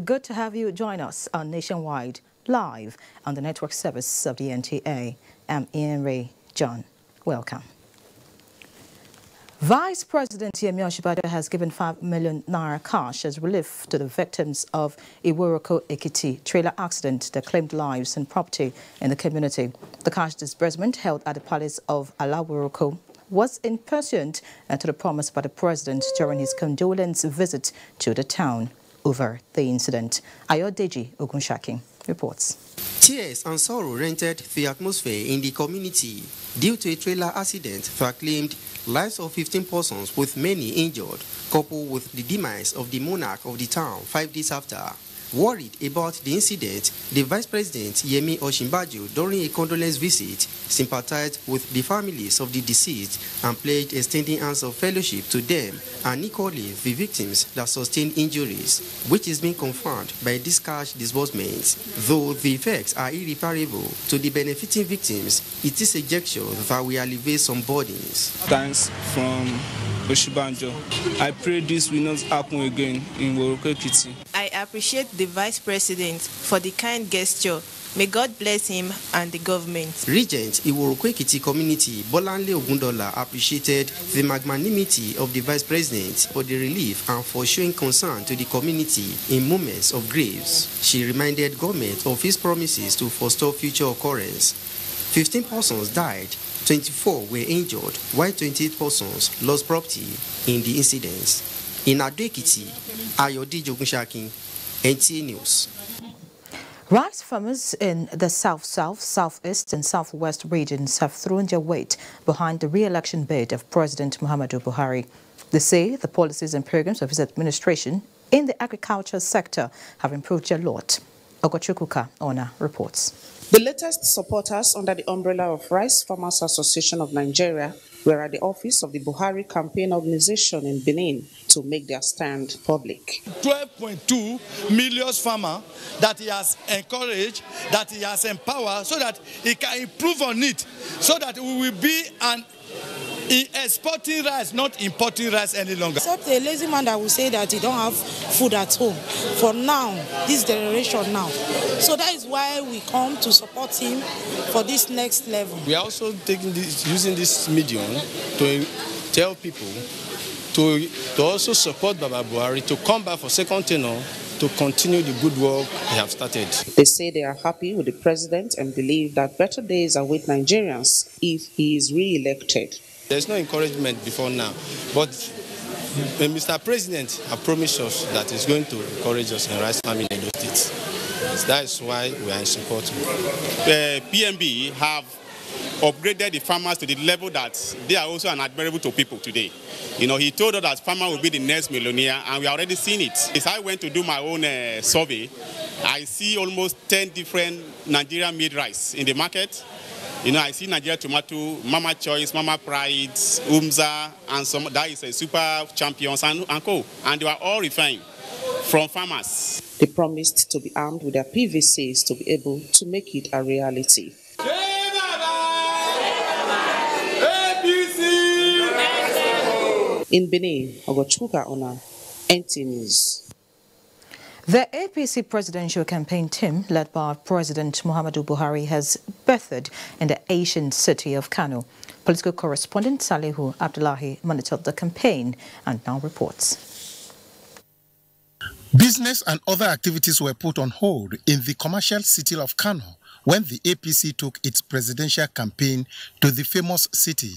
good to have you join us on Nationwide live on the network service of the NTA. I'm Ian Ray John. Welcome. Vice President Yemi Osinbajo has given 5 million naira cash as relief to the victims of Iworoko Ekiti trailer accident that claimed lives and property in the community. The cash disbursement held at the Palace of Alaworoko was in pursuant to the promise by the president during his condolence visit to the town over the incident. Ayodeji Ogun reports. Tears and sorrow rendered the atmosphere in the community due to a trailer accident that claimed lives of 15 persons with many injured, coupled with the demise of the monarch of the town 5 days after. Worried about the incident, the Vice President Yemi Osinbajo, during a condolence visit, sympathized with the families of the deceased and pledged extending hands of fellowship to them and equally the victims that sustained injuries, which is being confirmed by this cash disbursements. Though the effects are irreparable to the benefiting victims, it is a gesture that will alleviate some burdens. Thanks from Osinbajo. I pray this will not happen again in Iworoko Ekiti. I appreciate the Vice President for the kind gesture. May God bless him and the government. Regent Iworoko Ekiti community Bolanle Ogundola appreciated the magnanimity of the Vice President for the relief and for showing concern to the community in moments of graves. She reminded government of his promises to forestall future occurrence. 15 persons died, 24 were injured, while 28 persons lost property in the incidents. In Ado Ekiti, Ayodeji Ogun, NTA News. Rice farmers in the South, Southeast and Southwest regions have thrown their weight behind the re-election bid of President Muhammadu Buhari. They say the policies and programs of his administration in the agriculture sector have improved their lot. Ogochukwuka Ona reports. The latest supporters under the umbrella of Rice Farmers Association of Nigeria were at the office of the Buhari campaign organization in Benin to make their stand public. 12.2 million farmers that he has encouraged, that he has empowered, so that he can improve on it, so that we will be an exporting rice, not importing rice any longer. Except a lazy man that will say that he don't have food at home. For now, this generation now. So that is why we come to support him for this next level. We are also using this medium to tell people to also support Baba Buhari to come back for second tenure to continue the good work they have started. They say they are happy with the president and believe that better days await Nigerians if he is re-elected. There's no encouragement before now, but Mr. President has promised us that he's going to encourage us in rice farming in those states. That is why we are in support. The PMB have upgraded the farmers to the level that they are also admirable to people today. You know, he told us that farmer will be the next millionaire, and we are already seeing it. As I went to do my own survey, I see almost 10 different Nigerian made rice in the market. You know, I see Nigeria tomato, Mama Choice, Mama Pride, Umza, and some that is a super champions and co. And they are all refined from farmers. They promised to be armed with their PVCs to be able to make it a reality. In Benin, Ogochukwuka Ona, NTA News. The APC presidential campaign team, led by President Muhammadu Buhari, has birthed in the ancient city of Kano. Political correspondent Salihu Abdullahi monitored the campaign and now reports. Business and other activities were put on hold in the commercial city of Kano when the APC took its presidential campaign to the famous city.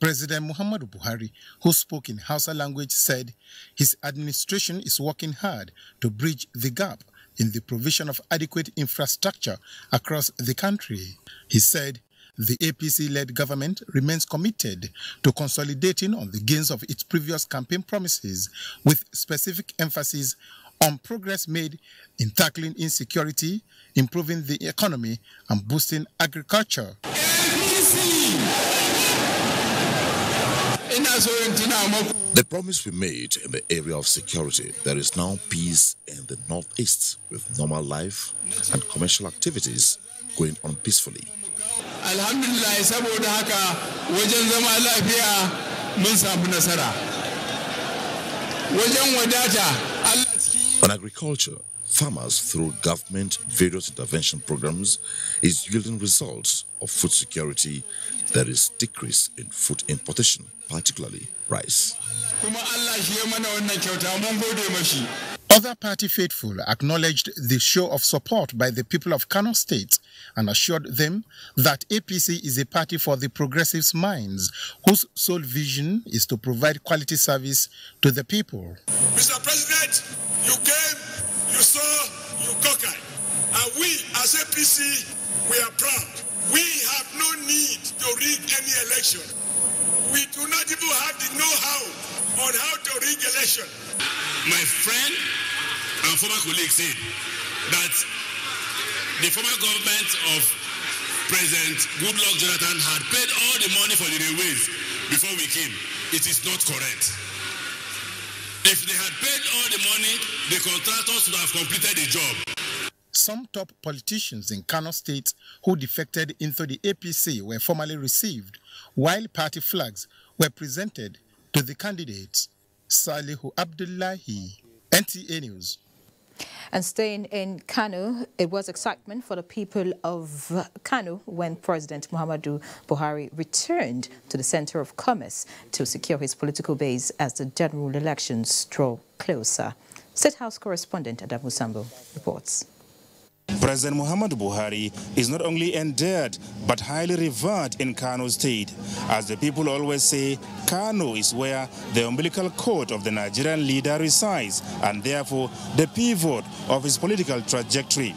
President Muhammadu Buhari, who spoke in Hausa language, said his administration is working hard to bridge the gap in the provision of adequate infrastructure across the country. He said the APC-led government remains committed to consolidating on the gains of its previous campaign promises, with specific emphasis on progress made in tackling insecurity, improving the economy, and boosting agriculture. The promise we made in the area of security, there is now peace in the northeast with normal life and commercial activities going on peacefully. Alhamdulillah, saboda haka wajen zama lafiya mun samu nasara. Wajen wadata Allah. On agriculture, farmers through government various intervention programs is yielding results of food security. There is decrease in food importation, particularly rice. Other party faithful acknowledged the show of support by the people of Kano State and assured them that APC is a party for the progressives' minds, whose sole vision is to provide quality service to the people. Mr. President, you came, you saw, you conquered. And we, as APC, we are proud. We have no need to rig any election. We do not even have the know-how on how to rig election. My friend and former colleague said that the former government of President Goodluck Jonathan had paid all the money for the railways before we came. It is not correct. If they had paid all the money, the contractors would have completed the job. Some top politicians in Kano State who defected into the APC were formally received, while party flags were presented to the candidates. Salihu Abdullahi, NTA News. And staying in Kano, it was excitement for the people of Kano when President Muhammadu Buhari returned to the center of commerce to secure his political base as the general elections draw closer. State House correspondent Adamawa reports. President Muhammadu Buhari is not only endeared but highly revered in Kano State. As the people always say, Kano is where the umbilical cord of the Nigerian leader resides and therefore the pivot of his political trajectory.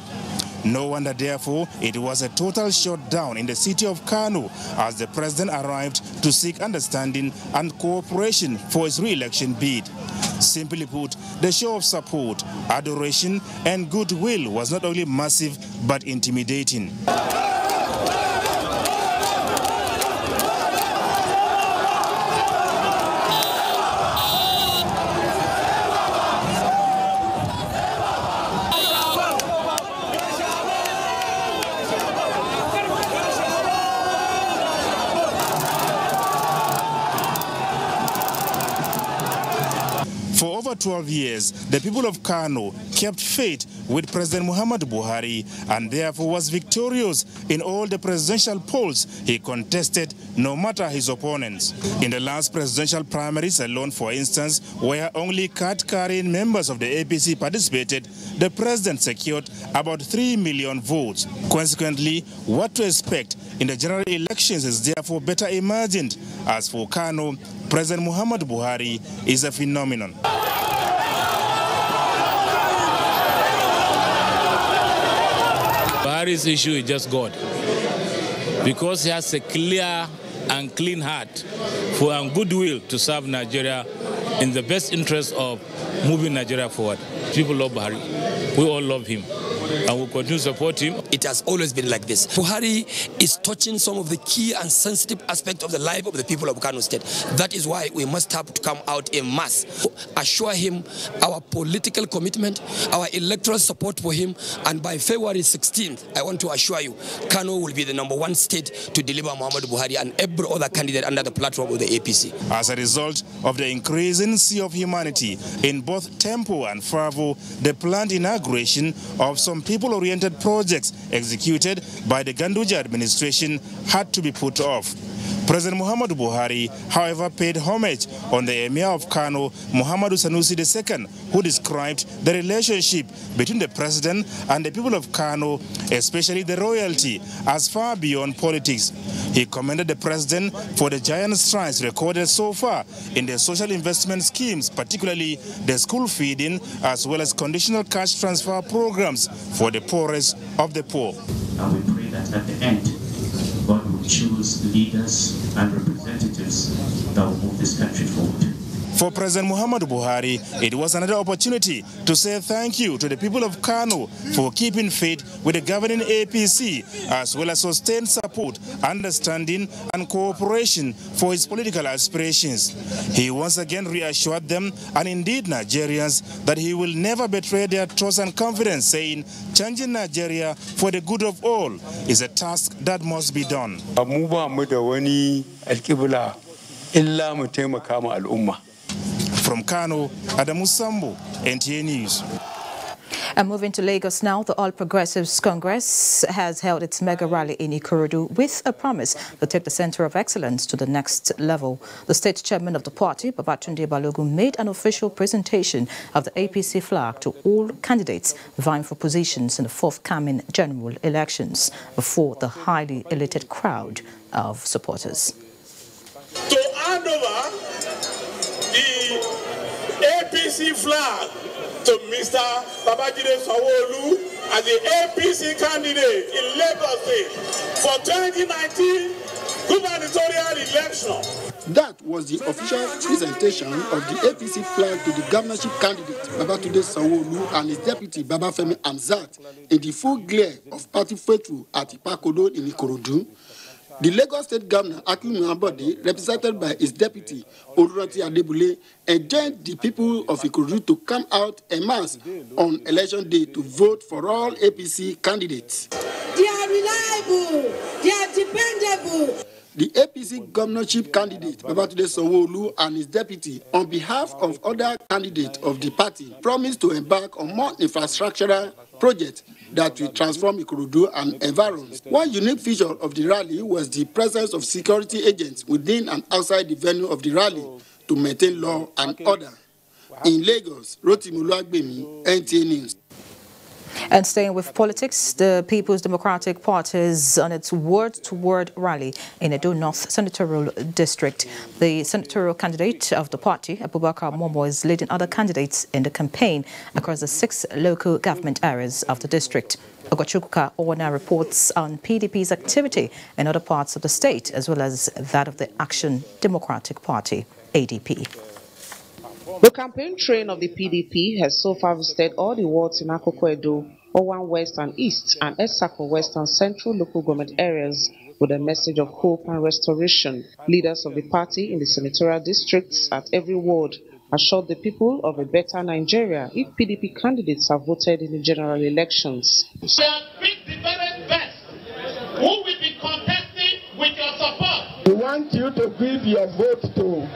No wonder, therefore, it was a total shutdown in the city of Kano as the president arrived to seek understanding and cooperation for his re-election bid. Simply put, the show of support, adoration, and goodwill was not only massive but intimidating. For over 12 years, the people of Kano kept faith with President Muhammadu Buhari and therefore was victorious in all the presidential polls he contested, no matter his opponents. In the last presidential primaries alone, for instance, where only card-carrying members of the APC participated, the president secured about 3 million votes. Consequently, what to expect in the general elections is therefore better imagined. As for Kano, President Muhammadu Buhari is a phenomenon. Buhari's issue is just God, because he has a clear and clean heart for and goodwill to serve Nigeria in the best interest of moving Nigeria forward. People love Buhari. We all love him. And we'll continue to support him. It has always been like this. Buhari is touching some of the key and sensitive aspects of the life of the people of Kano State. That is why we must have to come out in mass, assure him our political commitment, our electoral support for him, and by February 16th, I want to assure you, Kano will be the #1 state to deliver Muhammadu Buhari and every other candidate under the platform of the APC. As a result of the increasing sea of humanity in both tempo and fervor, the planned inauguration of some people-oriented projects executed by the Ganduje administration had to be put off. President Muhammadu Buhari, however, paid homage on the Emir of Kano, Muhammadu Sanusi II, who described the relationship between the president and the people of Kano, especially the royalty, as far beyond politics. He commended the president for the giant strides recorded so far in the social investment schemes, particularly the school feeding, as well as conditional cash transfer programs for the poorest of the poor. And we pray that at the end, God will choose leaders and representatives that will move this country forward. For President Muhammadu Buhari, it was another opportunity to say thank you to the people of Kano for keeping faith with the governing APC, as well as sustain support, understanding, and cooperation for his political aspirations. He once again reassured them, and indeed Nigerians, that he will never betray their trust and confidence, saying changing Nigeria for the good of all is a task that must be done. From Kano, Adamu, NTA News. And moving to Lagos now, the All Progressives Congress has held its mega rally in Ikorodu with a promise to take the Center of Excellence to the next level. The state chairman of the party, Babatunde Balogun, made an official presentation of the APC flag to all candidates vying for positions in the forthcoming general elections before the highly elated crowd of supporters. To hand over the APC flag to Mr. Babajide Sanwo-Olu as the APC candidate in Lagos State for 2019 gubernatorial election. That was the official presentation of the APC flag to the governorship candidate Babatunde Sanwo-Olu and his deputy Babafemi Hamzat in the full glare of party faithful at Ipakodo in Ikorodu. The Lagos State Governor, Akin Muambode, represented by his deputy, Oluranti Adebule, enjoined the people of Ikorodu to come out en masse on election day to vote for all APC candidates. They are reliable. They are dependable. The APC governorship candidate, Babatunde Sanwo-Olu, and his deputy, on behalf of other candidates of the party, promised to embark on more infrastructural projects that will transform Ikorodu and environs. One unique feature of the rally was the presence of security agents within and outside the venue of the rally to maintain law and order. In Lagos, Rotimulu Agbemi, NTA News. And staying with politics, the People's Democratic Party is on its word-to-word rally in Ondo North Senatorial District. The senatorial candidate of the party, Abubakar Momo, is leading other candidates in the campaign across the 6 local government areas of the district. Ogochukwuka Owana reports on PDP's activity in other parts of the state, as well as that of the Action Democratic Party, ADP. The campaign train of the PDP has so far visited all the wards in Akoko Edo, Owan West and East, and Esako West and Central local government areas with a message of hope and restoration. Leaders of the party in the senatorial districts at every ward assured the people of a better Nigeria if PDP candidates are voted in the general elections. We have picked the very best who will be contesting with your support. We want you to give your vote to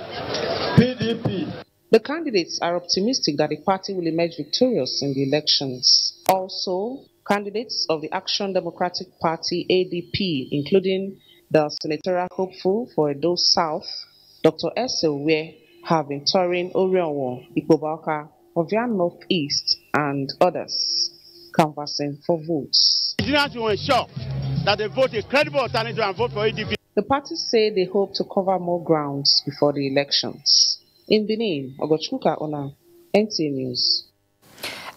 PDP. The candidates are optimistic that the party will emerge victorious in the elections. Also, candidates of the Action Democratic Party, ADP, including the senatorial hopeful for Edo South, Dr. Esewe, have been touring Orionwo, Ikobaka, Ovia North East, and others, canvassing for votes. Nigerians will ensure that they vote a credible alternative and vote for ADP. The parties say they hope to cover more grounds before the elections. In Benin, Ogochukwuka Ona, NTA News.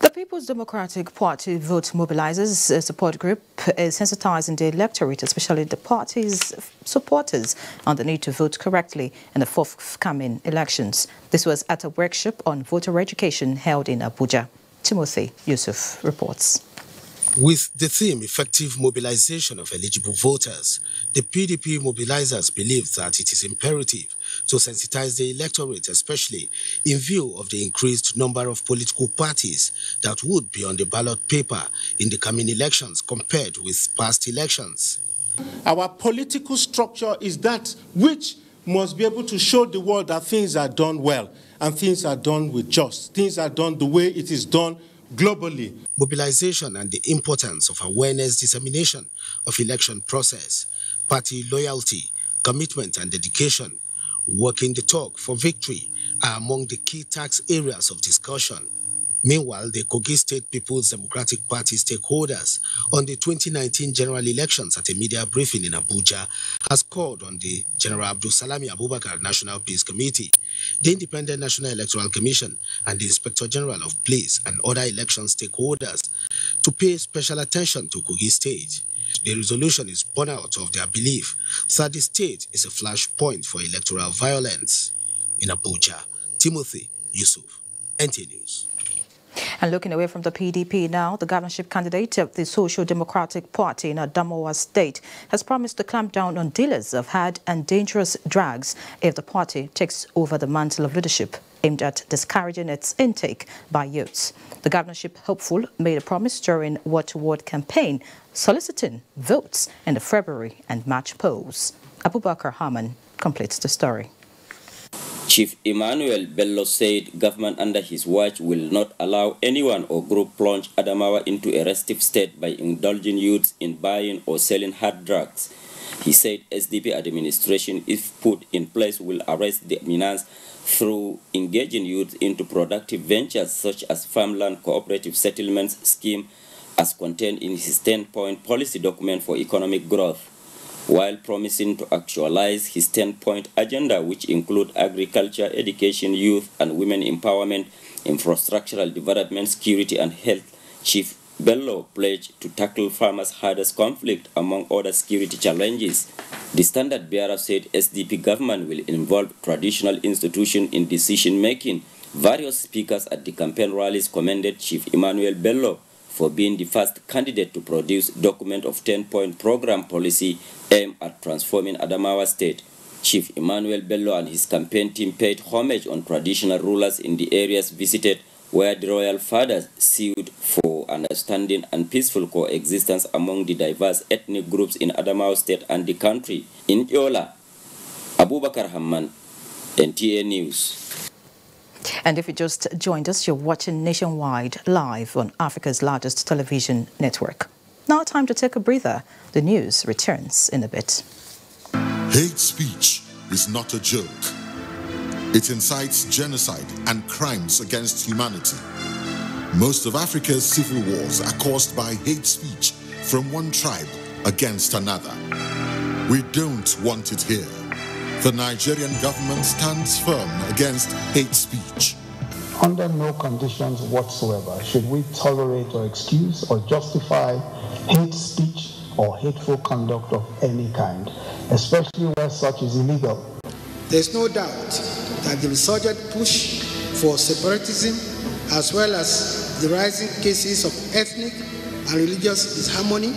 The People's Democratic Party Vote Mobilizers support group is sensitizing the electorate, especially the party's supporters, on the need to vote correctly in the forthcoming elections. This was at a workshop on voter education held in Abuja. Timothy Yusuf reports. With the theme Effective Mobilization of Eligible Voters, the PDP mobilizers believe that it is imperative to sensitize the electorate, especially in view of the increased number of political parties that would be on the ballot paper in the coming elections compared with past elections. Our political structure is that which must be able to show the world that things are done well and things are done with justice. Things are done the way it is done globally. Mobilization and the importance of awareness dissemination of election process, party loyalty, commitment and dedication, walking the talk for victory are among the key task areas of discussion. Meanwhile, the Kogi State People's Democratic Party stakeholders on the 2019 general elections at a media briefing in Abuja has called on the General Abdul Salami Abubakar National Peace Committee, the Independent National Electoral Commission, and the Inspector General of Police and other election stakeholders to pay special attention to Kogi State. The resolution is born out of their belief that the state is a flashpoint for electoral violence. In Abuja, Timothy Yusuf, NTA News. And looking away from the PDP now, the governorship candidate of the Social Democratic Party in Adamawa State has promised to clamp down on dealers of hard and dangerous drugs if the party takes over the mantle of leadership aimed at discouraging its intake by youths. The governorship hopeful made a promise during Ward to Ward campaign, soliciting votes in the February and March polls. Abubakar Haman completes the story. Chief Emmanuel Bello said government under his watch will not allow anyone or group plunge Adamawa into a restive state by indulging youths in buying or selling hard drugs. He said SDP administration, if put in place, will arrest the menace through engaging youth into productive ventures such as farmland cooperative settlements scheme as contained in his 10-point policy document for economic growth, while promising to actualize his 10-point agenda, which include agriculture, education, youth and women empowerment, infrastructural development, security and health. Chief Bello pledged to tackle farmers' hardest conflict among other security challenges. The standard bearer said SDP government will involve traditional institutions in decision-making. Various speakers at the campaign rallies commended Chief Emmanuel Bello for being the first candidate to produce a document of 10-point program policy aimed at transforming Adamawa State. Chief Emmanuel Bello and his campaign team paid homage on traditional rulers in the areas visited, where the royal fathers sued for understanding and peaceful coexistence among the diverse ethnic groups in Adamawa State and the country. In Yola, Abubakar Hamman, NTA News. And if you just joined us, you're watching Nationwide live on Africa's largest television network. Now time to take a breather. The news returns in a bit. Hate speech is not a joke. It incites genocide and crimes against humanity. Most of Africa's civil wars are caused by hate speech from one tribe against another. We don't want it here. The Nigerian government stands firm against hate speech. Under no conditions whatsoever should we tolerate or excuse or justify hate speech or hateful conduct of any kind, especially where such is illegal. There's no doubt that the resurgent push for separatism, as well as the rising cases of ethnic and religious disharmony,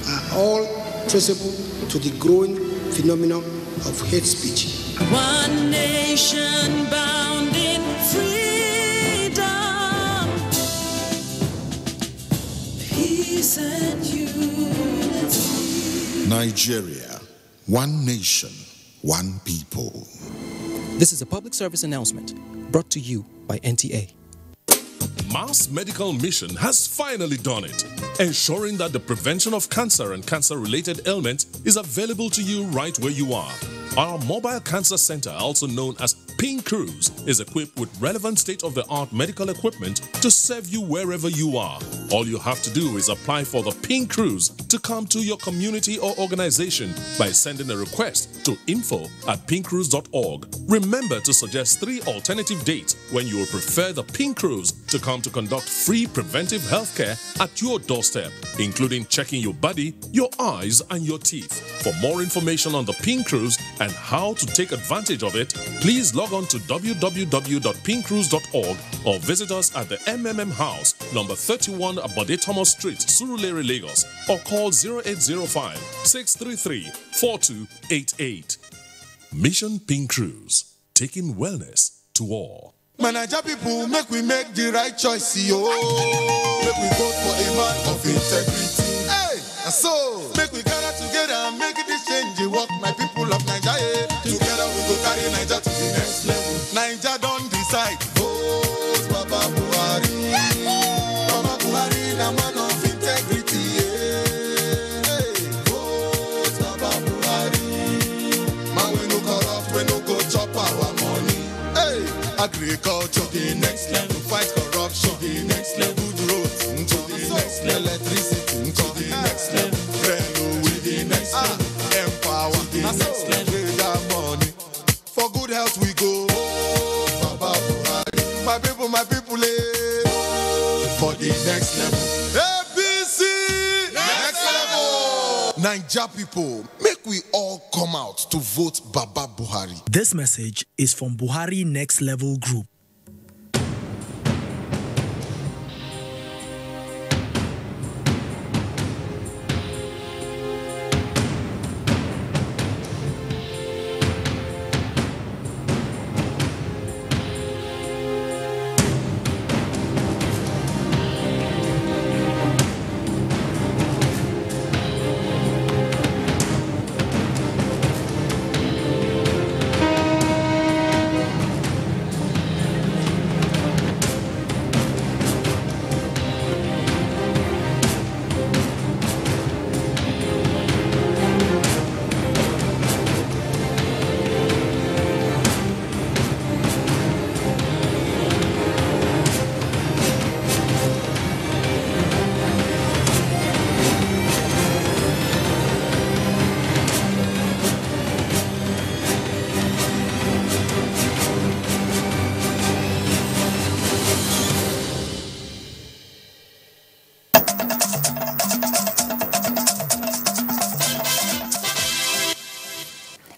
are all traceable to the growing phenomenon of hate speech. One nation bound in freedom, peace and unity. Nigeria, one nation, one people. This is a public service announcement brought to you by NTA. Mass Medical Mission has finally done it, ensuring that the prevention of cancer and cancer-related ailments is available to you right where you are. Our mobile cancer center, also known as Pink Cruise, is equipped with relevant state-of-the-art medical equipment to serve you wherever you are. All you have to do is apply for the Pink Cruise to come to your community or organization by sending a request to info@pinkcruise.org. Remember to suggest 3 alternative dates when you will prefer the Pink Cruise to come to conduct free preventive health care at your doorstep, including checking your body, your eyes, and your teeth. For more information on the Pink Cruise and how to take advantage of it, please log on to www.pinkcruise.org or visit us at the MMM House, number 31 Abode Thomas Street, Surulere, Lagos, or call 0805-633-4288. Mission Pink Cruise, taking wellness to all. Manager people, make we make the right choice, yo. Make we vote for a man of integrity. Hey, and so make we gather together and make this change. Work, my people of Nigeria. Together we go carry Niger to the next level. Niger don't decide. Vote Baba Buhari. Baba Buhari, the man of integrity. Hey, vote Baba Buhari. Man, we no corrupt, we no go chop our money. Hey, agriculture to the next level, fight corruption to the next level, good roads to the next level, electricity to the next level, railway with the next level, empower to the next level, greater money. For good health we go. Baba Buhari, my people, for the next level. ABC, next level. Naija people, make make we all come out to vote Baba Buhari. This message is from Buhari Next Level Group.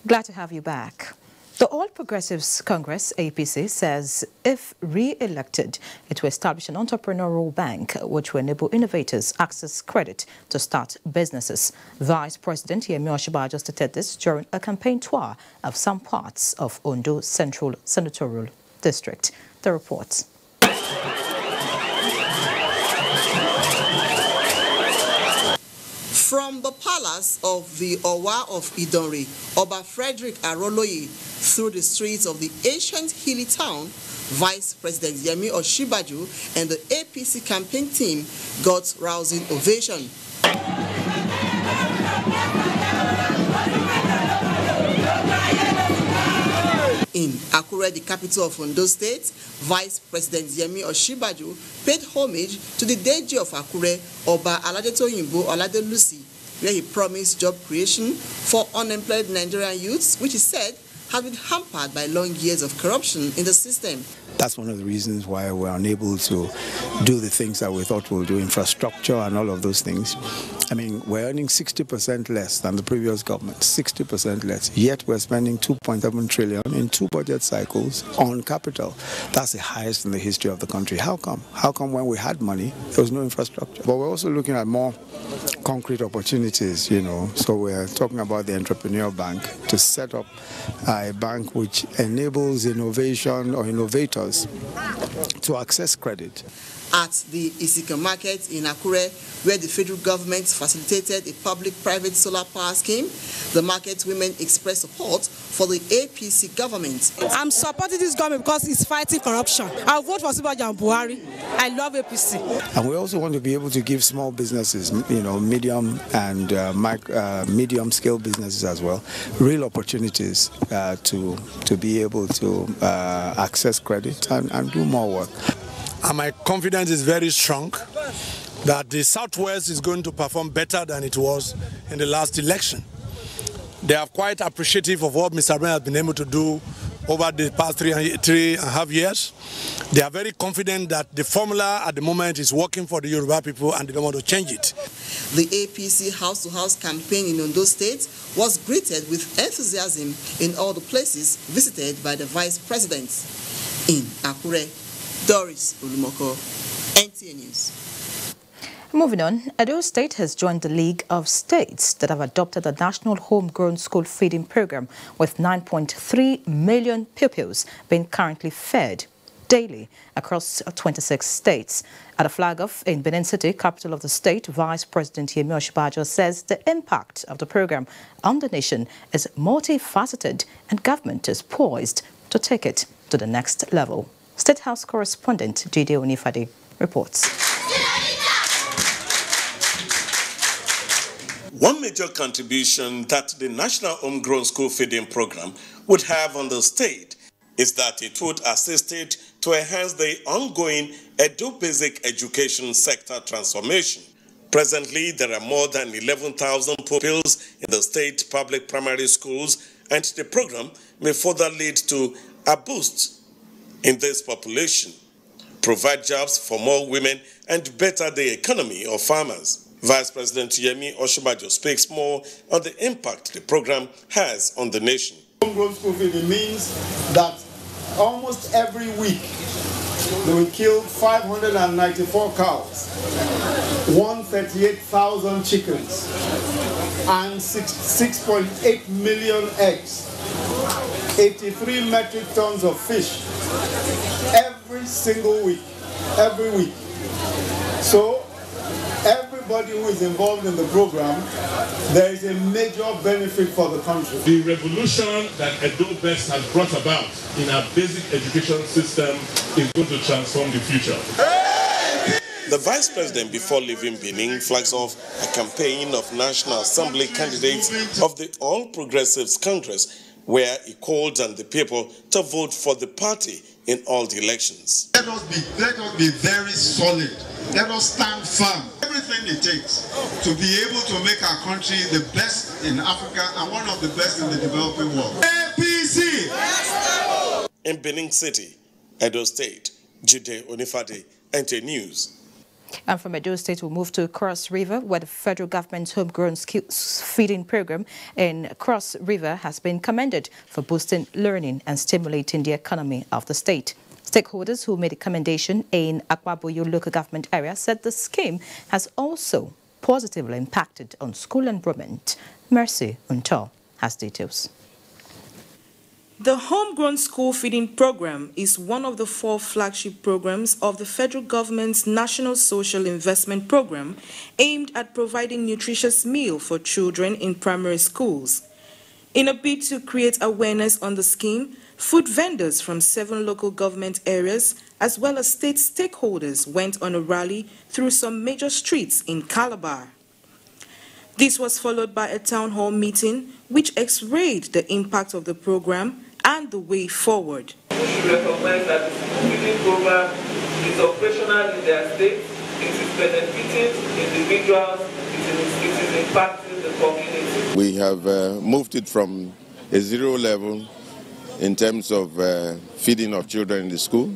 Glad to have you back. The All Progressives Congress, APC, says if re-elected, it will establish an entrepreneurial bank which will enable innovators access credit to start businesses. Vice President Yemi Osinbajo stated this during a campaign tour of some parts of Ondo Central Senatorial District. The reports. From the palace of the Owa of Idonre, Oba Frederick Aroloyi, through the streets of the ancient hilly town, Vice President Yemi Osinbajo and the APC campaign team got rousing ovation. In Akure, the capital of Ondo State, Vice President Yemi Osinbajo paid homage to the Deji of Akure, Oba Aladetoyinbo Oladelusi, where he promised job creation for unemployed Nigerian youths, which he said had been hampered by long years of corruption in the system. That's one of the reasons why we're unable to do the things that we thought we'll do, infrastructure and all of those things. I mean, we're earning 60% less than the previous government, 60% less, yet we're spending 2.7 trillion in 2 budget cycles on capital. That's the highest in the history of the country. How come? How come when we had money, there was no infrastructure? But we're also looking at more concrete opportunities, you know. So we're talking about the entrepreneurial bank to set up a bank which enables innovation or innovators to access credit. At the Isika market in Akure, where the federal government facilitated a public-private solar power scheme, the market women expressed support for the APC government. I'm supporting this government because it's fighting corruption. I'll vote for Osinbajo and Buhari. I love APC. And we also want to be able to give small businesses, you know, medium and medium-scale businesses as well, real opportunities to be able to access credit and do more work. And my confidence is very strong that the Southwest is going to perform better than it was in the last election. They are quite appreciative of what Mr. Ben has been able to do over the past 3.5 years. They are very confident that the formula at the moment is working for the Yoruba people and they don't want to change it. The APC house-to-house campaign in Ondo State was greeted with enthusiasm in all the places visited by the Vice President. In Akure, Doris Olumoko, NTA News. Moving on, Edo State has joined the League of States that have adopted the National Homegrown School Feeding Program, with 9.3 million pupils being currently fed daily across 26 states. At a flag-off in Benin City, capital of the state, Vice President Yemi Osinbajo says the impact of the program on the nation is multifaceted and government is poised to take it to the next level. State House correspondent Jide Onifade reports. One major contribution that the National Homegrown School Feeding Program would have on the state is that it would assist it to enhance the ongoing Edo basic education sector transformation. Presently, there are more than 11,000 pupils in the state public primary schools, and the program may further lead to a boost in this population, provide jobs for more women, and better the economy of farmers. Vice President Yemi Osinbajo speaks more on the impact the program has on the nation. Homegrown school feeding means that almost every week they will kill 594 cows, 138,000 chickens, and 6.8 million eggs, 83 metric tons of fish every single week, every week. So everybody who is involved in the program, there is a major benefit for the country. The revolution that Edo Best has brought about in our basic education system is going to transform the future. The Vice President, before leaving Benin, flags off a campaign of National Assembly candidates of the All Progressives Congress, where he called on the people to vote for the party in all the elections. Let us be very solid. Let us stand firm. Everything it takes to be able to make our country the best in Africa and one of the best in the developing world. APC! In Benin City, Edo State, Jide Onifade, NT News. And from Edo State, we'll move to Cross River, where the federal government's homegrown feeding program in Cross River has been commended for boosting learning and stimulating the economy of the state. Stakeholders who made a commendation in Akwaboyo local government area said the scheme has also positively impacted on school enrollment. Mercy Unto has details. The Homegrown School Feeding Program is one of the 4 flagship programs of the federal government's National Social Investment Program aimed at providing nutritious meal for children in primary schools. In a bid to create awareness on the scheme, food vendors from 7 local government areas as well as state stakeholders went on a rally through some major streets in Calabar. This was followed by a town hall meeting which x-rayed the impact of the program and the way forward. We should recognize that the school feeding program is operational in their state, it is benefiting individuals, it is impacting the community. We have moved it from a 0 level in terms of feeding of children in the school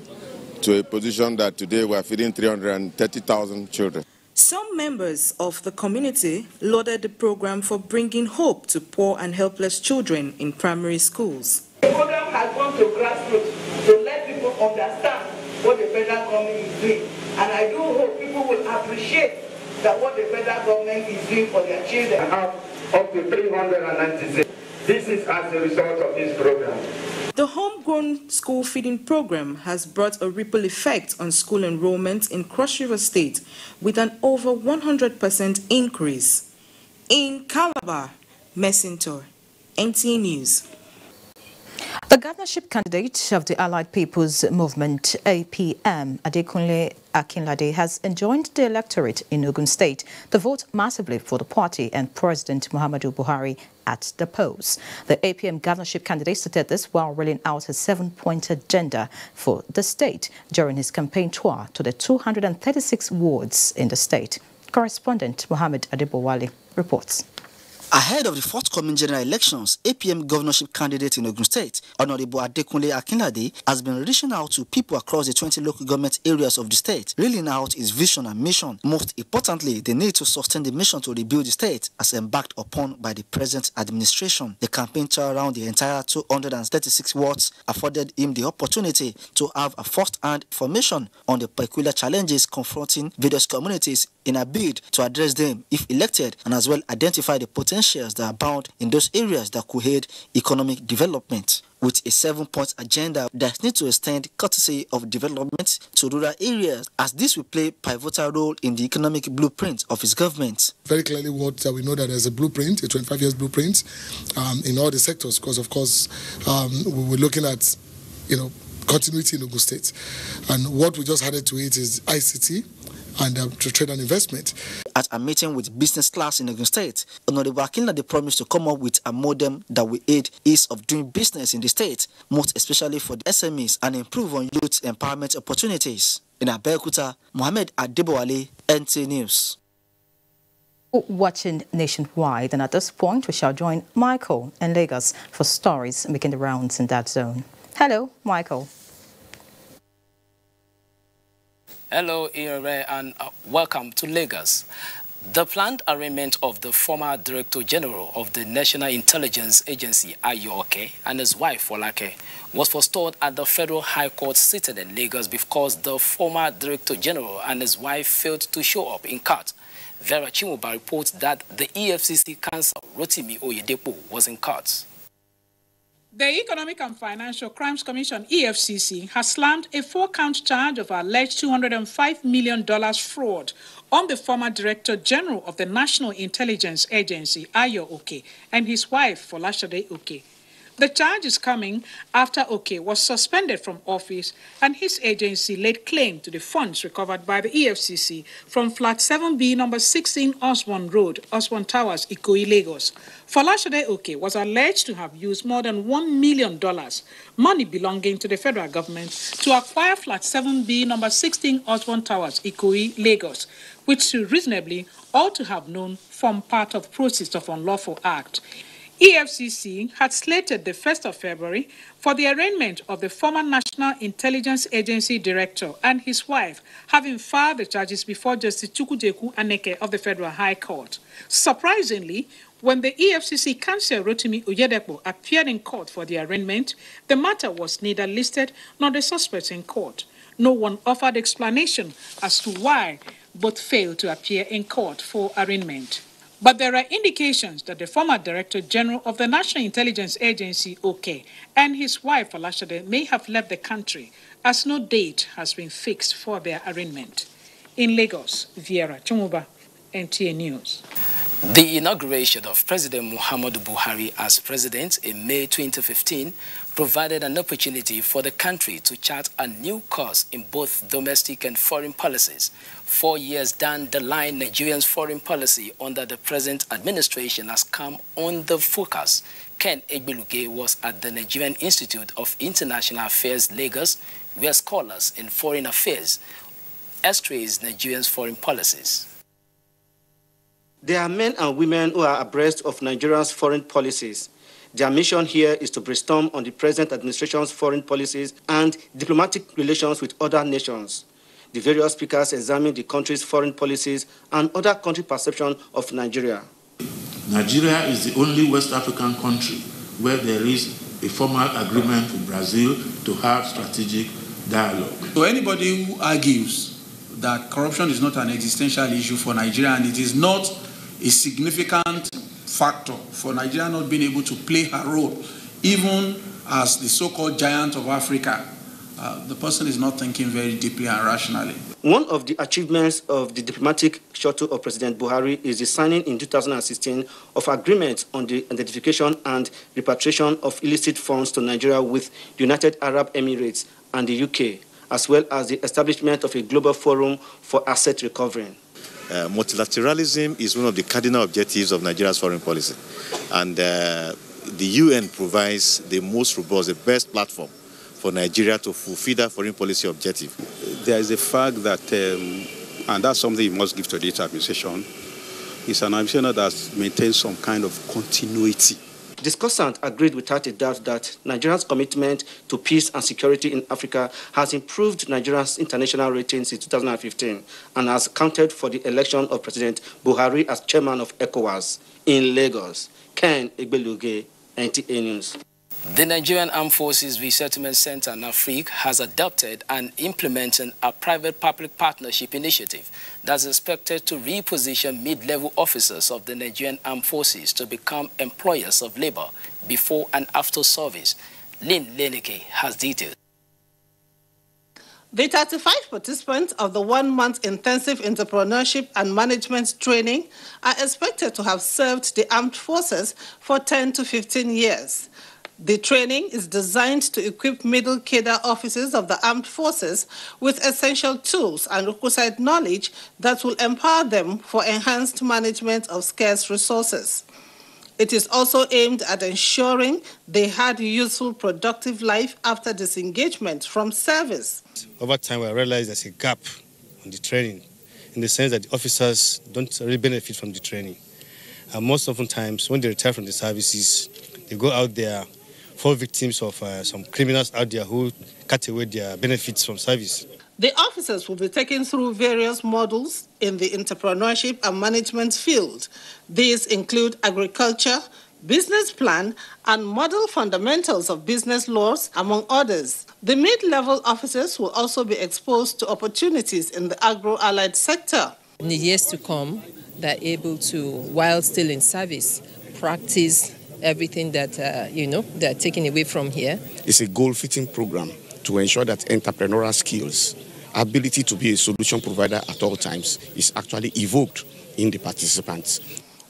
to a position that today we are feeding 330,000 children. Some members of the community lauded the program for bringing hope to poor and helpless children in primary schools. The program has gone to grassroots to let people understand what the federal government is doing. And I do hope people will appreciate that what the federal government is doing for their children. I have up to 396. This is as a result of this program. The Homegrown School Feeding Program has brought a ripple effect on school enrollment in Cross River State with an over 100% increase. In Calabar, Messentor, NT News. The governorship candidate of the Allied People's Movement, APM, Adekunle Akinlade, has enjoined the electorate in Ogun State to vote massively for the party and President Muhammadu Buhari at the polls. The APM governorship candidate stated this while rolling out a 7-point agenda for the state during his campaign tour to the 236 wards in the state. Correspondent Mohammed Adebowale reports. Ahead of the forthcoming general elections, APM governorship candidate in Ogun State, Honorable Adekunle Akinlade, has been reaching out to people across the 20 local government areas of the state, reeling out his vision and mission. Most importantly, the need to sustain the mission to rebuild the state as embarked upon by the present administration. The campaign tour around the entire 236 wards afforded him the opportunity to have a first-hand information on the peculiar challenges confronting various communities in a bid to address them if elected, and as well identify the potentials that abound in those areas that could aid economic development. With a 7-point agenda that needs to extend courtesy of development to rural areas, as this will play a pivotal role in the economic blueprint of his government. Very clearly we know that there's a blueprint, a 25 years blueprint in all the sectors, because of course we're looking at, continuity in Ogun State. And what we just added to it is ICT and to trade and investment. At a meeting with business class in Ogun State, Honorable Akinlade promised to come up with a modem that will aid ease of doing business in the state, most especially for the SMEs, and improve on youth empowerment opportunities. In Abeokuta, Mohammed Adebowale, NT News. Watching nationwide, and at this point we shall join Michael in Lagos for stories making the rounds in that zone. Hello, Michael. Hello, Ire, and welcome to Lagos. The planned arraignment of the former Director General of the National Intelligence Agency, Ayoke, and his wife, Folake, was forestalled at the Federal High Court seated in Lagos because the former Director General and his wife failed to show up in court. Vera Chimuba reports that the EFCC counsel, Rotimi Oyedepo, was in court. The Economic and Financial Crimes Commission, EFCC, has slammed a 4-count charge of alleged $205 million fraud on the former Director General of the National Intelligence Agency, Ayo Oke, and his wife, Folashade Oke. The charge is coming after Oke was suspended from office and his agency laid claim to the funds recovered by the EFCC from Flat 7B number 16 Osborne Road, Osborne Towers, Ikoyi, Lagos. Folashade Oke was alleged to have used more than $1 million, money belonging to the federal government, to acquire Flat 7B number 16 Osborne Towers, Ikoyi, Lagos, which she reasonably ought to have known formed part of proceeds of unlawful act. EFCC had slated the 1st of February for the arraignment of the former National Intelligence Agency Director and his wife, having filed the charges before Justice Chukwujeku Aneke of the Federal High Court. Surprisingly, when the EFCC counsel Rotimi Oyedepo appeared in court for the arraignment, the matter was neither listed nor the suspects in court. No one offered explanation as to why both failed to appear in court for arraignment. But there are indications that the former Director General of the National Intelligence Agency, Oke, and his wife, Folashade, may have left the country, as no date has been fixed for their arraignment. In Lagos, Vera Chumuba, NTA News. The inauguration of President Muhammadu Buhari as president in May 2015 provided an opportunity for the country to chart a new course in both domestic and foreign policies. 4 years down the line, Nigeria's foreign policy under the present administration has come on the focus. Ken Egbeluge was at the Nigerian Institute of International Affairs, Lagos, where scholars in foreign affairs x-rays Nigeria's foreign policies. There are men and women who are abreast of Nigeria's foreign policies. Their mission here is to brainstorm on the present administration's foreign policies and diplomatic relations with other nations. The various speakers examine the country's foreign policies and other country perception of Nigeria. Nigeria is the only West African country where there is a formal agreement with Brazil to have strategic dialogue. So anybody who argues that corruption is not an existential issue for Nigeria and it is not a significant factor for Nigeria not being able to play her role, even as the so-called giant of Africa, the person is not thinking very deeply and rationally. One of the achievements of the diplomatic shuttle of President Buhari is the signing in 2016 of agreements on the identification and repatriation of illicit funds to Nigeria with the United Arab Emirates and the UK, as well as the establishment of a global forum for asset recovery. Multilateralism is one of the cardinal objectives of Nigeria's foreign policy, and the UN provides the most robust, the best platform for Nigeria to fulfill that foreign policy objective. There is a fact that, and that's something you must give to this administration, it's an administration that maintains some kind of continuity. Discussants agreed without a doubt that Nigeria's commitment to peace and security in Africa has improved Nigeria's international rating since 2015 and has counted for the election of President Buhari as chairman of ECOWAS. In Lagos, Ken Egbeluge, NTA News. The Nigerian Armed Forces Resettlement Center (NAFRIC) has adopted and implemented a private-public partnership initiative that's expected to reposition mid-level officers of the Nigerian Armed Forces to become employers of labor before and after service. Lynn Leneke has details. The 35 participants of the 1-month intensive entrepreneurship and management training are expected to have served the armed forces for 10 to 15 years. The training is designed to equip middle cadre officers of the armed forces with essential tools and requisite knowledge that will empower them for enhanced management of scarce resources. It is also aimed at ensuring they had a useful, productive life after disengagement from service. Over time, I realized there's a gap in the training, in the sense that the officers don't really benefit from the training. And most often times, when they retire from the services, they go out there, fall victims of some criminals out there who cut away their benefits from service. The officers will be taken through various modules in the entrepreneurship and management field. These include agriculture, business plan, and model fundamentals of business laws, among others. The mid-level officers will also be exposed to opportunities in the agro-allied sector. In the years to come, they're able to, while still in service, practice everything that, they're taking away from here. It's a goal-fitting program to ensure that entrepreneurial skills, ability to be a solution provider at all times is actually evoked in the participants.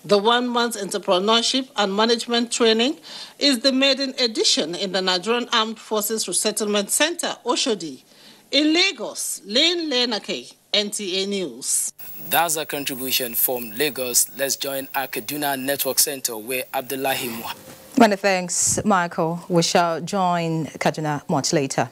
The 1 month entrepreneurship and management training is the maiden edition in the Nigerian Armed Forces Resettlement Center, Oshodi. In Lagos, Lane Lenake, NTA News. That's a contribution from Lagos. Let's join our Kaduna Network Center where Abdullahi Muhammad. Many thanks, Michael. We shall join Kaduna much later.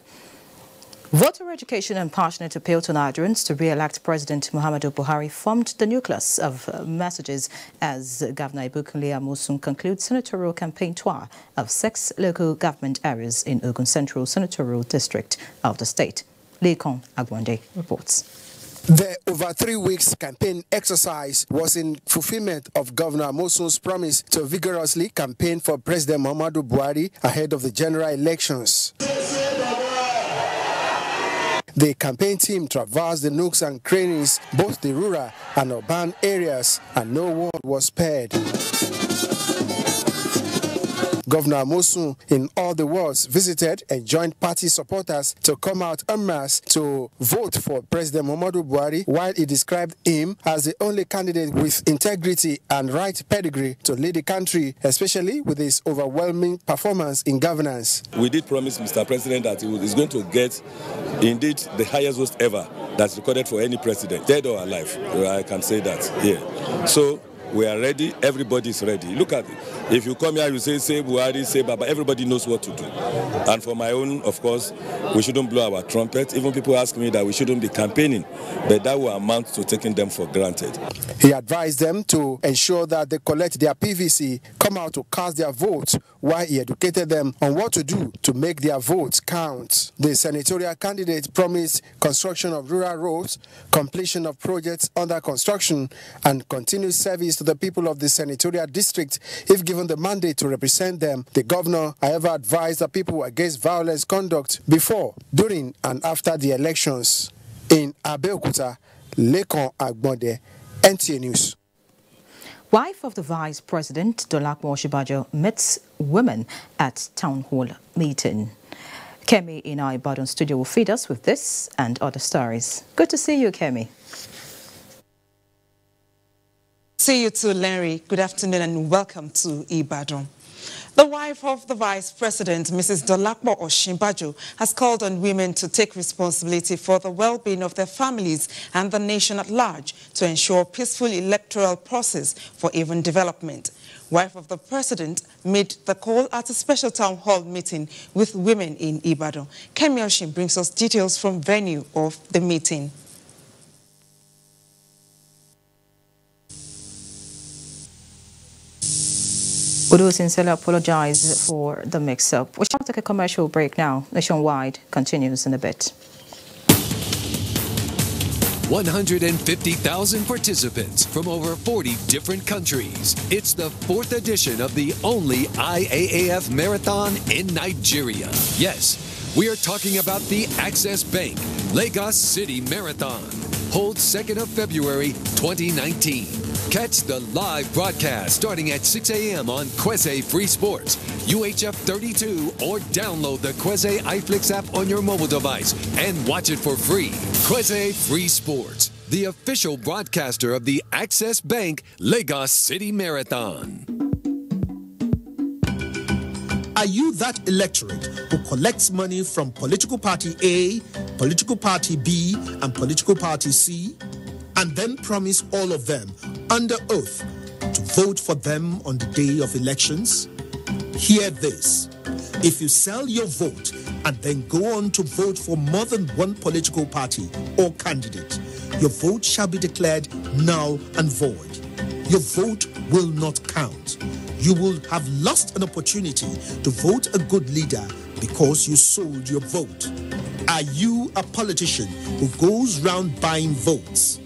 Voter education and passionate appeal to Nigerians to re-elect President Muhammadu Buhari formed the nucleus of messages as Governor Ibukunle Amosun concludes senatorial campaign tour of 6 local government areas in Ogun Central Senatorial District of the state. Lekon Agwande reports. The over 3 weeks campaign exercise was in fulfillment of Governor Amosun's promise to vigorously campaign for President Muhammadu Buhari ahead of the general elections. The campaign team traversed the nooks and crannies, both the rural and urban areas, and no word was spared. Governor Amosun, in all the wards, visited and joined party supporters to come out en masse to vote for President Muhammadu Buhari, while he described him as the only candidate with integrity and right pedigree to lead the country, especially with his overwhelming performance in governance. We did promise Mr. President that he is going to get, indeed, the highest vote ever that's recorded for any president, dead or alive. I can say that here. So we are ready. Everybody is ready. Look at it. If you come here, you say Buhari, say Baba, everybody knows what to do. And for my own, of course, we shouldn't blow our trumpet. Even people ask me that we shouldn't be campaigning, but that will amount to taking them for granted. He advised them to ensure that they collect their PVC, come out to cast their votes, while he educated them on what to do to make their votes count. The senatorial candidate promised construction of rural roads, completion of projects under construction, and continued service to the people of the senatorial district if given the mandate to represent them. The governor, however, advised the people against violence conduct before, during, and after the elections. In Abeokuta, Lekon Agbonde, NTA News. Wife of the Vice President, Dolapo Oshibajo, meets women at town hall meeting. Kemi in our Ibadan studio will feed us with this and other stories. Good to see you, Kemi. See you too, Larry. Good afternoon and welcome to Ibadan. The wife of the Vice President, Mrs. Dolapo Oshibajo, has called on women to take responsibility for the well-being of their families and the nation at large to ensure peaceful electoral process for even development. Wife of the President made the call at a special town hall meeting with women in Ibadan. Kemi Oshin brings us details from venue of the meeting. We do sincerely apologize for the mix-up. We shall take a commercial break now. Nationwide continues in a bit. 150,000 participants from over 40 different countries. It's the 4th edition of the only IAAF Marathon in Nigeria. Yes, we are talking about the Access Bank Lagos City Marathon. Holds 2nd of February 2019. Catch the live broadcast starting at 6 a.m. on Kweze Free Sports, UHF 32, or download the Kweze iFlix app on your mobile device and watch it for free. Kweze Free Sports, the official broadcaster of the Access Bank Lagos City Marathon. Are you that electorate who collects money from political party A, political party B, and political party C, and then promise all of them under oath to vote for them on the day of elections? Hear this. If you sell your vote and then go on to vote for more than one political party or candidate, your vote shall be declared null and void. Your vote will not count. You will have lost an opportunity to vote a good leader because you sold your vote? Are you a politician who goes round buying votes?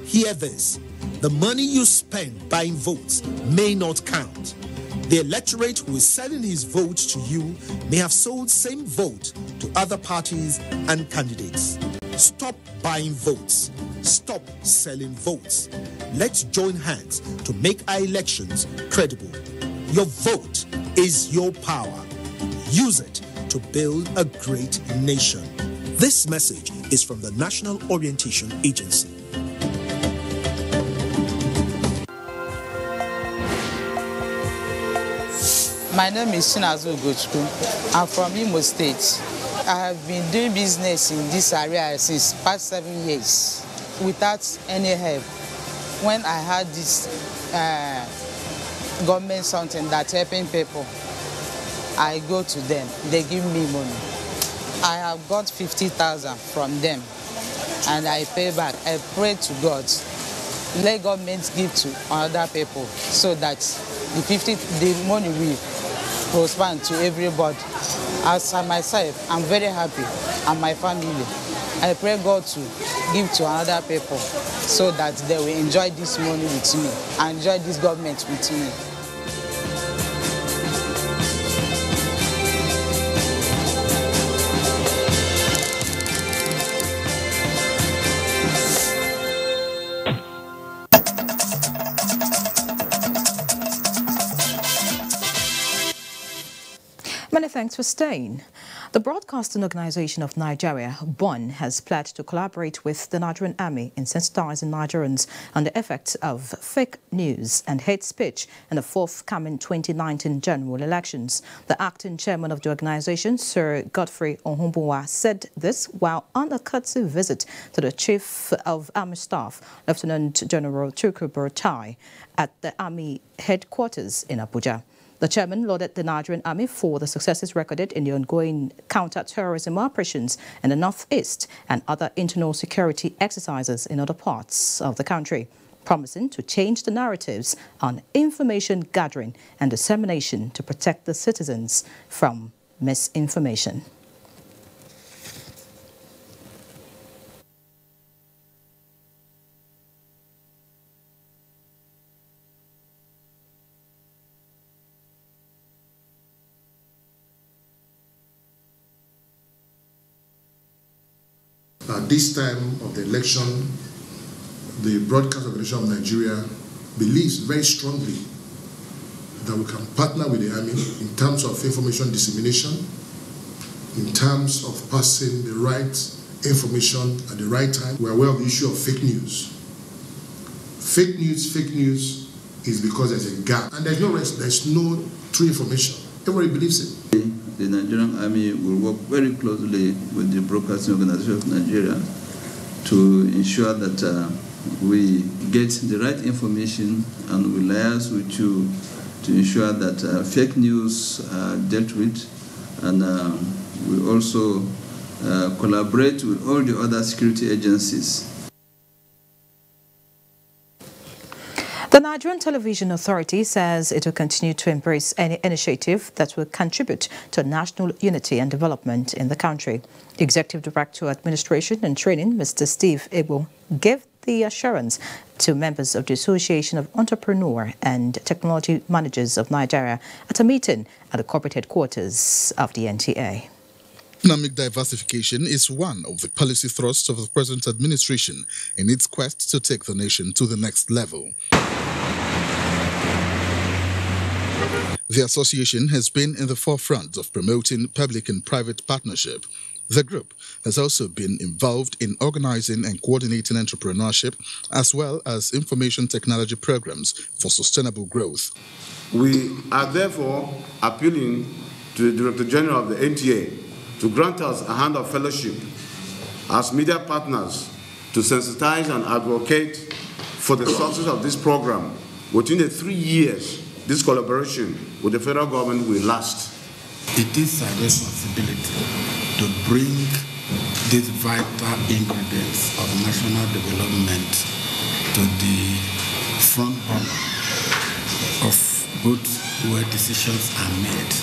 Hear this. The money you spend buying votes may not count. The electorate who is selling his vote to you may have sold same vote to other parties and candidates. Stop buying votes. Stop selling votes. Let's join hands to make our elections credible. Your vote is your power. Use it to build a great nation. This message is from the National Orientation Agency. My name is Chinazo Gochku. I'm from Imo State. I have been doing business in this area since past 7 years without any help. When I had this government something that's helping people, I go to them. They give me money. I have got 50,000 from them, and I pay back. I pray to God, let government give to other people so that the money will prosper to everybody. As I myself, I'm very happy, and my family. I pray God to give to other people so that they will enjoy this money with me and enjoy this government with me. Many thanks for staying. The Broadcasting Organization of Nigeria, BON, has pledged to collaborate with the Nigerian Army in sensitizing Nigerians on the effects of fake news and hate speech in the forthcoming 2019 general elections. The acting chairman of the organization, Sir Godfrey Ohumbuwa, said this while on a courtesy visit to the Chief of Army Staff, Lieutenant General Chuku Buratai, at the Army headquarters in Abuja. The chairman lauded the Nigerian Army for the successes recorded in the ongoing counter-terrorism operations in the northeast and other internal security exercises in other parts of the country, promising to change the narratives on information gathering and dissemination to protect the citizens from misinformation. At this time of the election, the Broadcast Organization of Nigeria believes very strongly that we can partner with the Army in terms of information dissemination, in terms of passing the right information at the right time. We are aware of the issue of fake news. Fake news is because there's a gap, and there's no true information. Everybody believes it. The Nigerian Army will work very closely with the Broadcasting Organization of Nigeria to ensure that we get the right information, and we liaise with you to ensure that fake news are dealt with, and we also collaborate with all the other security agencies. The Nigerian Television Authority says it will continue to embrace any initiative that will contribute to national unity and development in the country. The Executive Director of Administration and Training, Mr. Steve Ebo, gave the assurance to members of the Association of Entrepreneur and Technology Managers of Nigeria at a meeting at the corporate headquarters of the NTA. Economic diversification is one of the policy thrusts of the present administration in its quest to take the nation to the next level. The association has been in the forefront of promoting public and private partnership. The group has also been involved in organizing and coordinating entrepreneurship as well as information technology programs for sustainable growth. We are therefore appealing to the Director General of the NTA to grant us a hand of fellowship as media partners to sensitize and advocate for the success of this program. Within the 3 years, this collaboration with the federal government will last. It is our responsibility to bring these vital ingredients of national development to the front burner of both where decisions are made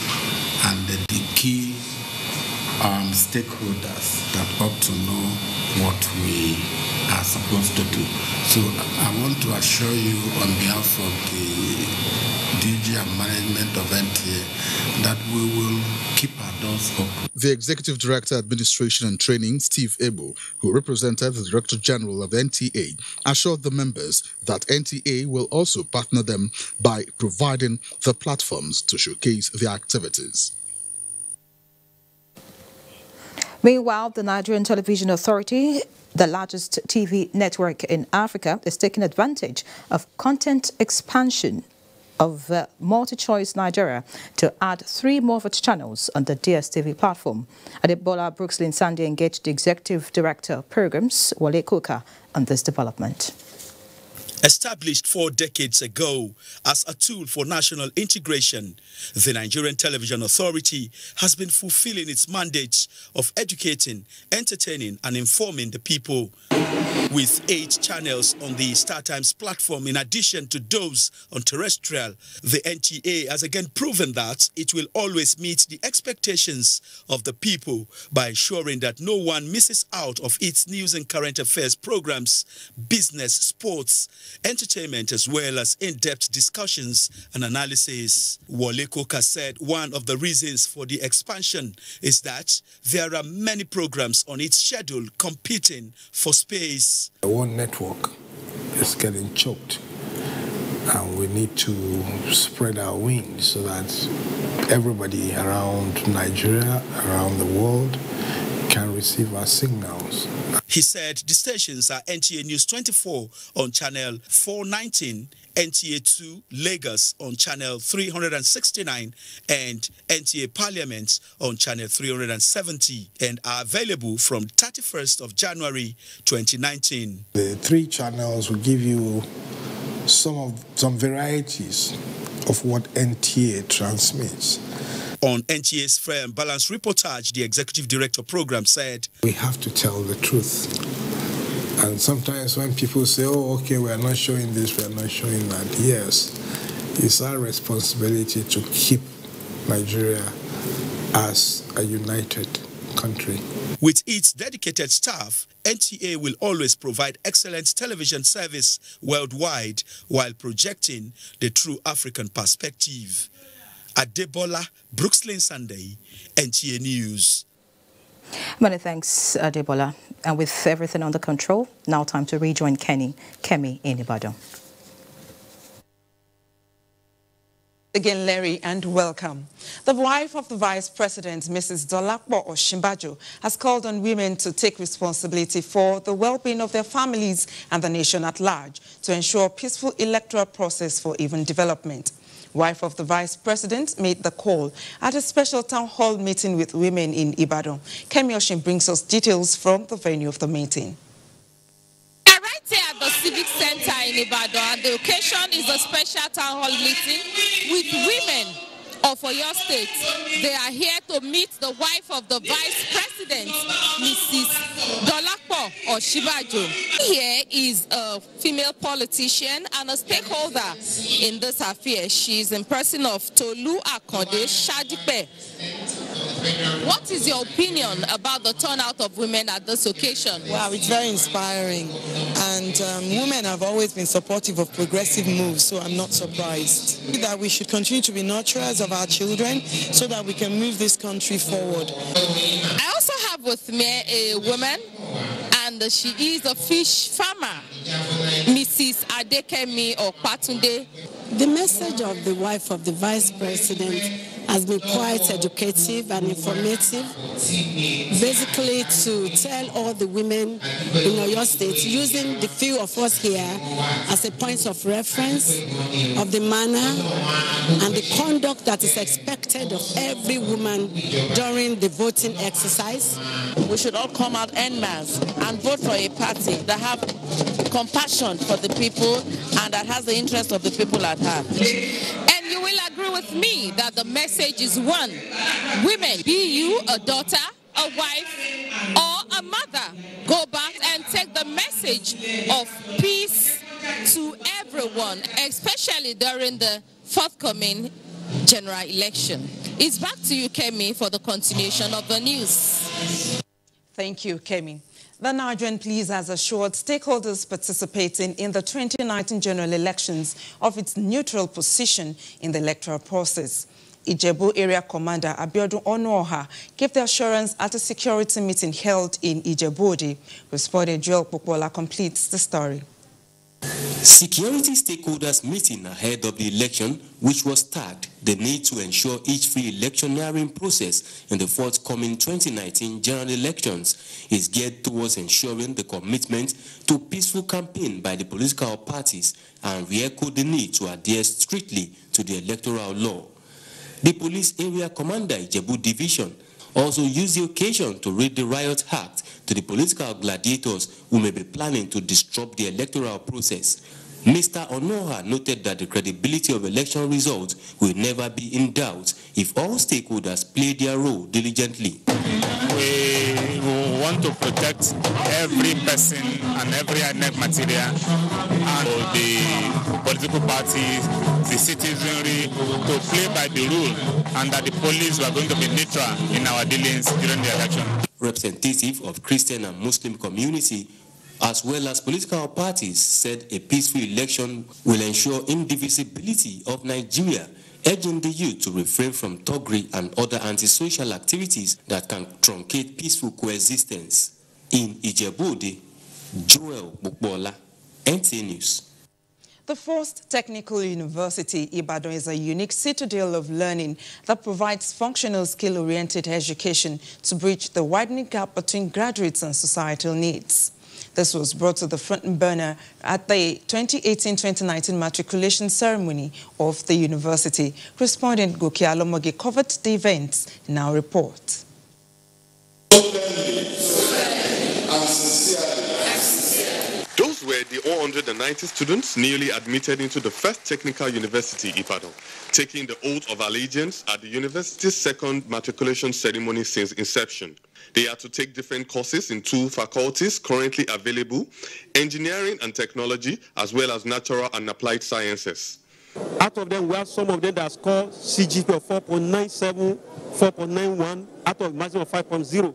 and the key stakeholders that ought to know what we are supposed to do. So I want to assure you on behalf of the DG and management of NTA that we will keep our doors open. The Executive Director, Administration and Training, Steve Abel, who represented the Director General of NTA, assured the members that NTA will also partner them by providing the platforms to showcase their activities. Meanwhile, the Nigerian Television Authority, the largest TV network in Africa, is taking advantage of content expansion of MultiChoice Nigeria to add 3 more of its channels on the DSTV platform. Adebola Brookslyn Sandy engaged the Executive Director of Programs, Wale Koka, on this development. Established 4 decades ago as a tool for national integration, the Nigerian Television Authority has been fulfilling its mandate of educating, entertaining and informing the people. With 8 channels on the StarTimes platform in addition to those on terrestrial, the NTA has again proven that it will always meet the expectations of the people by ensuring that no one misses out of its news and current affairs programs, business, sports, entertainment, as well as in-depth discussions and analysis. Wale Koka said one of the reasons for the expansion is that there are many programs on its schedule competing for space. One network is getting choked, and we need to spread our wings so that everybody around Nigeria, around the world, can receive our signals. He said the stations are NTA News 24 on channel 419, NTA 2 Lagos on channel 369, and NTA Parliament on channel 370, and are available from 31st of January 2019. The 3 channels will give you some varieties of what NTA transmits. On NTA's Fair and Balanced reportage, the Executive Director Program said, we have to tell the truth. And sometimes when people say, oh, okay, we are not showing this, we are not showing that, yes, it's our responsibility to keep Nigeria as a united country. With its dedicated staff, NTA will always provide excellent television service worldwide while projecting the true African perspective. Adebola Brookslyn Sunday, NTA News. Many thanks, Adebola. And with everything under control, now time to rejoin Kemi in Ibadan. Again, Larry, and welcome. The wife of the Vice President, Mrs. Dolapo Osinbajo, has called on women to take responsibility for the well-being of their families and the nation at large to ensure a peaceful electoral process for even development. Wife of the Vice President made the call at a special town hall meeting with women in Ibadan. Kemi Oshin brings us details from the venue of the meeting. We are right here at the Civic Center in Ibadan, and the occasion is a special town hall meeting with women of Oyo State. They are here to meet the wife of the Vice President, Mrs. Dolapo Osinbajo. Here is a female politician and a stakeholder in this affair. She is in person of Tolu Akande Shadipe. What is your opinion about the turnout of women at this occasion? Wow, it's very inspiring. And women have always been supportive of progressive moves, so I'm not surprised. That we should continue to be nurturers of our children so that we can move this country forward. I also have with me a woman, and she is a fish farmer, Mrs. Adekemi Okpatunde. The message of the wife of the Vice President has been quite educative and informative, basically to tell all the women in Oyo State, using the few of us here as a point of reference of the manner and the conduct that is expected of every woman during the voting exercise. We should all come out en masse and vote for a party that have compassion for the people and that has the interest of the people at heart. And you will agree with me that the message is one. Women, be you a daughter, a wife, or a mother, go back and take the message of peace to everyone, especially during the forthcoming general election. It's back to you, Kemi, for the continuation of the news. Thank you, Kemi. The Nigerian Police has assured stakeholders participating in the 2019 general elections of its neutral position in the electoral process. Ijebu Area Commander Abiodun Onoha gave the assurance at a security meeting held in Ijebu. Respondent Joel Popola completes the story. Security stakeholders meeting ahead of the election, which was tagged the need to ensure each free electioneering process in the forthcoming 2019 general elections is geared towards ensuring the commitment to peaceful campaign by the political parties and re-echo the need to adhere strictly to the electoral law. The Police Area Commander Ijebu Division also used the occasion to read the riot act to the political gladiators who may be planning to disrupt the electoral process. Mr. Onoha noted that the credibility of election results will never be in doubt if all stakeholders play their role diligently. We want to protect every person and every INEC material and the political parties, the citizenry, to play by the rule, and that the police were going to be neutral in our dealings during the election. Representative of Christian and Muslim community, as well as political parties, said a peaceful election will ensure indivisibility of Nigeria, urging the youth to refrain from thuggery and other antisocial activities that can truncate peaceful coexistence. In Ijebu, Joel Bukbola, NTA News. The First Technical University, Ibadan, is a unique citadel of learning that provides functional skill-oriented education to bridge the widening gap between graduates and societal needs. This was brought to the front burner at the 2018-2019 matriculation ceremony of the university. Correspondent Goki Alomoge covered the events in our report. Those were the 190 students newly admitted into the First Technical University, Ibadan, taking the oath of allegiance at the university's second matriculation ceremony since inception. They are to take different courses in 2 faculties currently available, engineering and technology, as well as natural and applied sciences. Out of them, we have some of them that score CGPA of 4.97, 4.91, out of maximum of 5.0.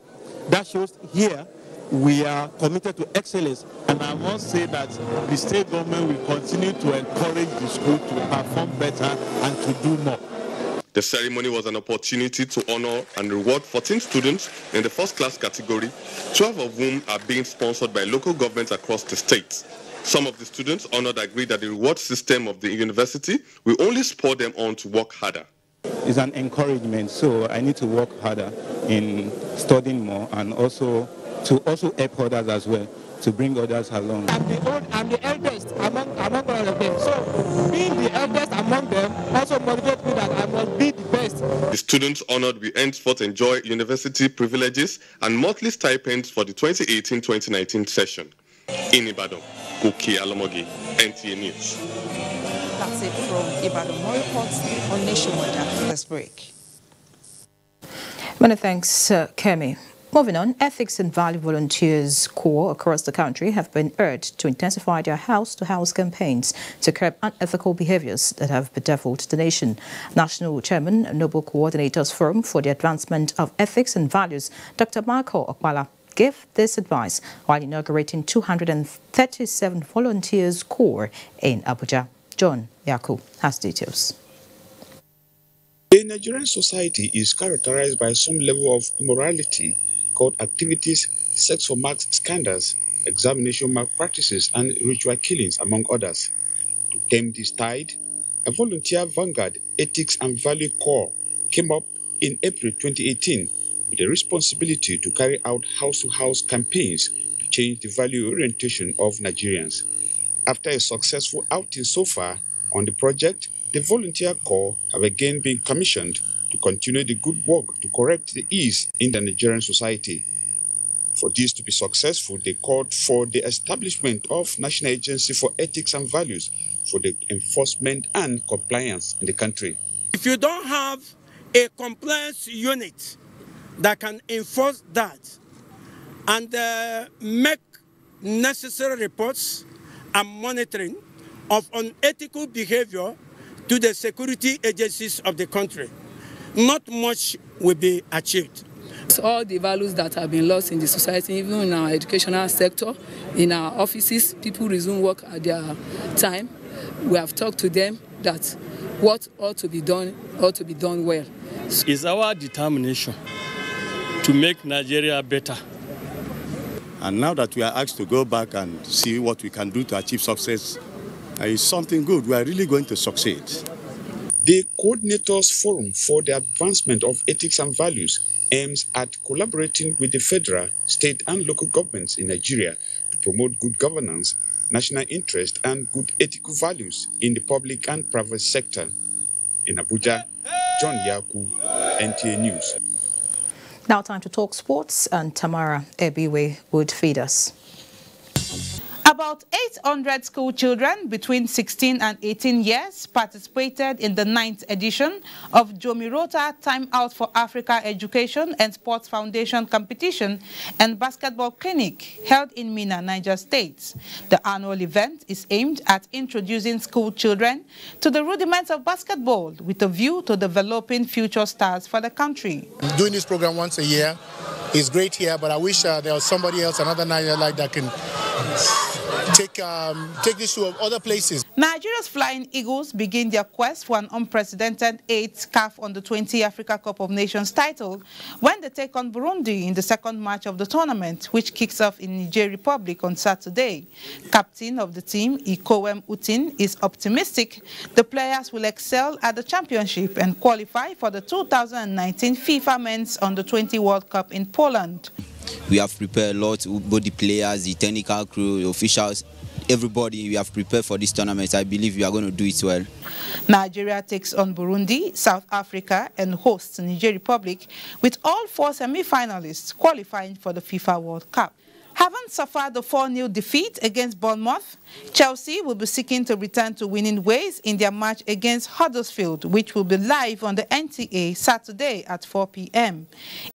That shows here we are committed to excellence. And I must say that the state government will continue to encourage the school to perform better and to do more. The ceremony was an opportunity to honor and reward 14 students in the first class category, 12 of whom are being sponsored by local governments across the state. Some of the students honored agreed that the reward system of the university will only spur them on to work harder. It's an encouragement, so I need to work harder in studying more and also to help others as well, to bring others along. I'm the eldest among all of them. So being the eldest among them also motivates me that I must be the best. The students honored will henceforth enjoy university privileges and monthly stipends for the 2018-2019 session. In Ibadan, Koki Alamogi, NTA News. That's it from Ibadan. More reports on Nationwide after this break. Many thanks, Kemi. Moving on, ethics and value volunteers corps across the country have been urged to intensify their house-to-house campaigns to curb unethical behaviors that have bedeviled the nation. National Chairman, Noble Coordinators Forum for the Advancement of Ethics and Values, Dr. Michael Okpala, gave this advice while inaugurating 237 volunteers corps in Abuja. John Yaku has details. The Nigerian society is characterized by some level of immorality, called activities, sex for marks scandals, examination malpractices, and ritual killings, among others. To tame this tide, a volunteer vanguard ethics and value corps came up in April 2018 with the responsibility to carry out house-to-house campaigns to change the value orientation of Nigerians. After a successful outing so far on the project, the volunteer corps have again been commissioned to continue the good work to correct the ills in the Nigerian society. For this to be successful, they called for the establishment of National Agency for Ethics and Values for the enforcement and compliance in the country. If you don't have a compliance unit that can enforce that and make necessary reports and monitoring of unethical behavior to the security agencies of the country, not much will be achieved. So all the values that have been lost in the society, even in our educational sector, in our offices, people resume work at their time. We have talked to them that what ought to be done well. It's our determination to make Nigeria better. And now that we are asked to go back and see what we can do to achieve success, is something good. We are really going to succeed. The Coordinators Forum for the Advancement of Ethics and Values aims at collaborating with the federal, state and local governments in Nigeria to promote good governance, national interest and good ethical values in the public and private sector. In Abuja, John Yaku, NTA News. Now time to talk sports, and Tamara Ebiwe would feed us. About 800 school children between 16 and 18 years participated in the 9th edition of Jomirota Time Out for Africa Education and Sports Foundation competition and basketball clinic held in Minna, Niger State. The annual event is aimed at introducing school children to the rudiments of basketball with a view to developing future stars for the country. Doing this program once a year is great here, but I wish there was somebody else, another Niger like that can take this to other places. Nigeria's Flying Eagles begin their quest for an unprecedented 8th CAF Under-20 Africa Cup of Nations title when they take on Burundi in the second match of the tournament, which kicks off in Niger Republic on Saturday. Captain of the team, Ikowem Utin, is optimistic the players will excel at the championship and qualify for the 2019 FIFA Men's Under-20 World Cup in Poland. We have prepared a lot, both the players, the technical crew, the officials, everybody. We have prepared for this tournament. I believe we are going to do it well. Nigeria takes on Burundi, South Africa, and hosts Niger Republic, with all 4 semi-finalists qualifying for the FIFA World Cup. Having suffered the 4-0 defeat against Bournemouth, Chelsea will be seeking to return to winning ways in their match against Huddersfield, which will be live on the NTA Saturday at 4 p.m.